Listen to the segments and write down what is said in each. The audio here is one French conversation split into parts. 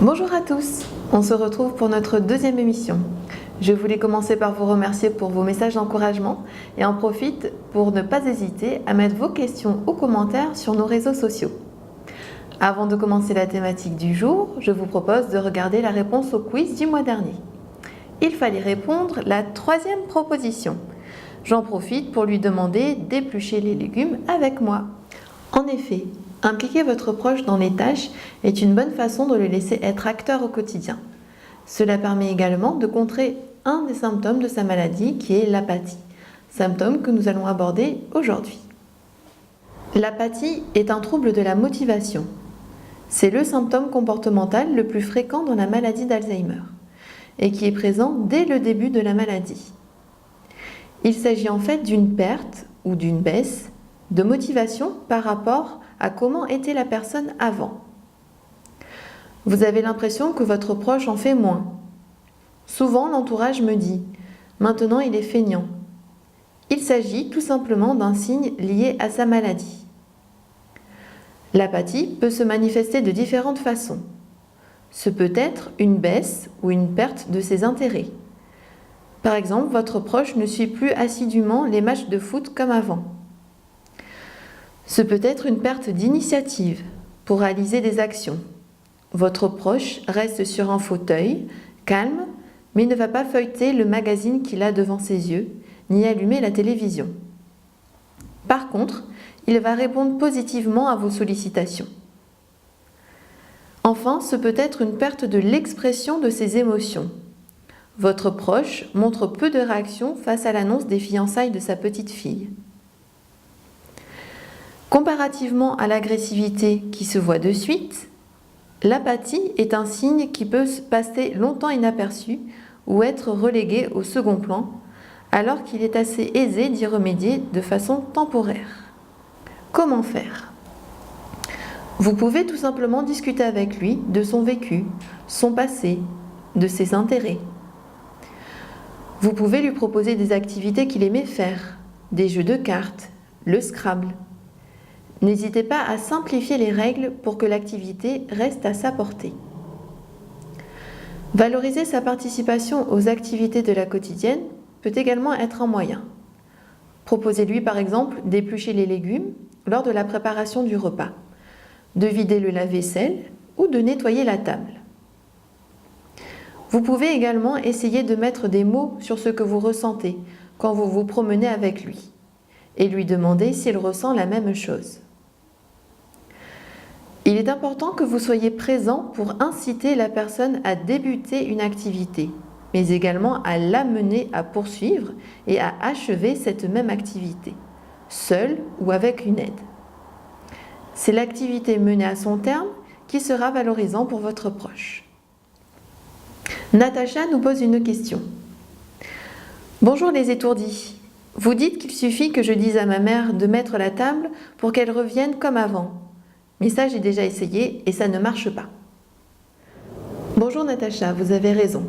Bonjour à tous, on se retrouve pour notre deuxième émission. Je voulais commencer par vous remercier pour vos messages d'encouragement et en profite pour ne pas hésiter à mettre vos questions ou commentaires sur nos réseaux sociaux. Avant de commencer la thématique du jour, je vous propose de regarder la réponse au quiz du mois dernier. Il fallait répondre la troisième proposition. J'en profite pour lui demander d'éplucher les légumes avec moi. En effet, impliquer votre proche dans les tâches est une bonne façon de le laisser être acteur au quotidien. Cela permet également de contrer un des symptômes de sa maladie qui est l'apathie, symptôme que nous allons aborder aujourd'hui. L'apathie est un trouble de la motivation. C'est le symptôme comportemental le plus fréquent dans la maladie d'Alzheimer et qui est présent dès le début de la maladie. Il s'agit en fait d'une perte ou d'une baisse de motivation par rapport à comment était la personne avant. Vous avez l'impression que votre proche en fait moins. Souvent, l'entourage me dit « Maintenant, il est feignant ». Il s'agit tout simplement d'un signe lié à sa maladie. L'apathie peut se manifester de différentes façons. Ce peut être une baisse ou une perte de ses intérêts. Par exemple, votre proche ne suit plus assidûment les matchs de foot comme avant. Ce peut être une perte d'initiative pour réaliser des actions. Votre proche reste sur un fauteuil, calme, mais ne va pas feuilleter le magazine qu'il a devant ses yeux, ni allumer la télévision. Par contre, il va répondre positivement à vos sollicitations. Enfin, ce peut être une perte de l'expression de ses émotions. Votre proche montre peu de réaction face à l'annonce des fiançailles de sa petite fille. Comparativement à l'agressivité qui se voit de suite, l'apathie est un signe qui peut passer longtemps inaperçu ou être relégué au second plan, alors qu'il est assez aisé d'y remédier de façon temporaire. Comment faire ? Vous pouvez tout simplement discuter avec lui de son vécu, son passé, de ses intérêts. Vous pouvez lui proposer des activités qu'il aimait faire, des jeux de cartes, le Scrabble. N'hésitez pas à simplifier les règles pour que l'activité reste à sa portée. Valoriser sa participation aux activités de la quotidienne peut également être un moyen. Proposez-lui par exemple d'éplucher les légumes lors de la préparation du repas, de vider le lave-vaisselle ou de nettoyer la table. Vous pouvez également essayer de mettre des mots sur ce que vous ressentez quand vous vous promenez avec lui et lui demander s'il ressent la même chose. Il est important que vous soyez présent pour inciter la personne à débuter une activité, mais également à l'amener à poursuivre et à achever cette même activité, seule ou avec une aide. C'est l'activité menée à son terme qui sera valorisant pour votre proche. Natacha nous pose une question. Bonjour les étourdis. Vous dites qu'il suffit que je dise à ma mère de mettre la table pour qu'elle revienne comme avant. Mais ça, j'ai déjà essayé et ça ne marche pas. Bonjour Natacha, vous avez raison.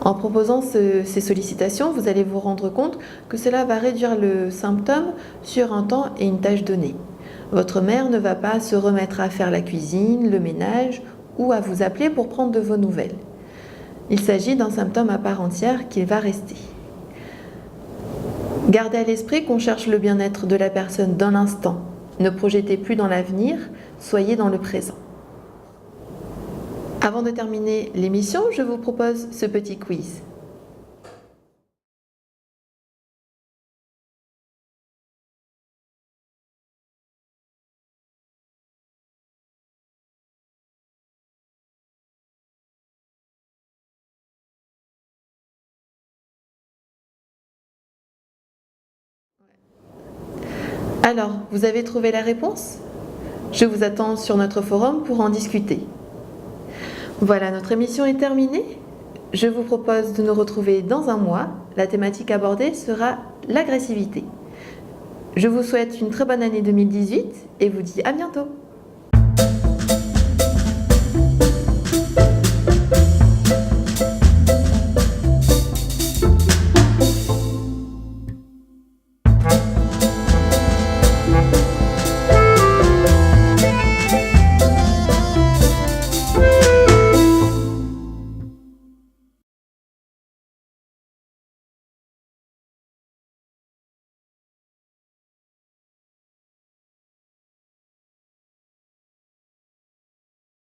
En proposant ces sollicitations, vous allez vous rendre compte que cela va réduire le symptôme sur un temps et une tâche donnée. Votre mère ne va pas se remettre à faire la cuisine, le ménage ou à vous appeler pour prendre de vos nouvelles. Il s'agit d'un symptôme à part entière qui va rester. Gardez à l'esprit qu'on cherche le bien-être de la personne dans l'instant. Ne projetez plus dans l'avenir, soyez dans le présent. Avant de terminer l'émission, je vous propose ce petit quiz. Alors, vous avez trouvé la réponse ? Je vous attends sur notre forum pour en discuter. Voilà, notre émission est terminée. Je vous propose de nous retrouver dans un mois. La thématique abordée sera l'agressivité. Je vous souhaite une très bonne année 2018 et vous dis à bientôt.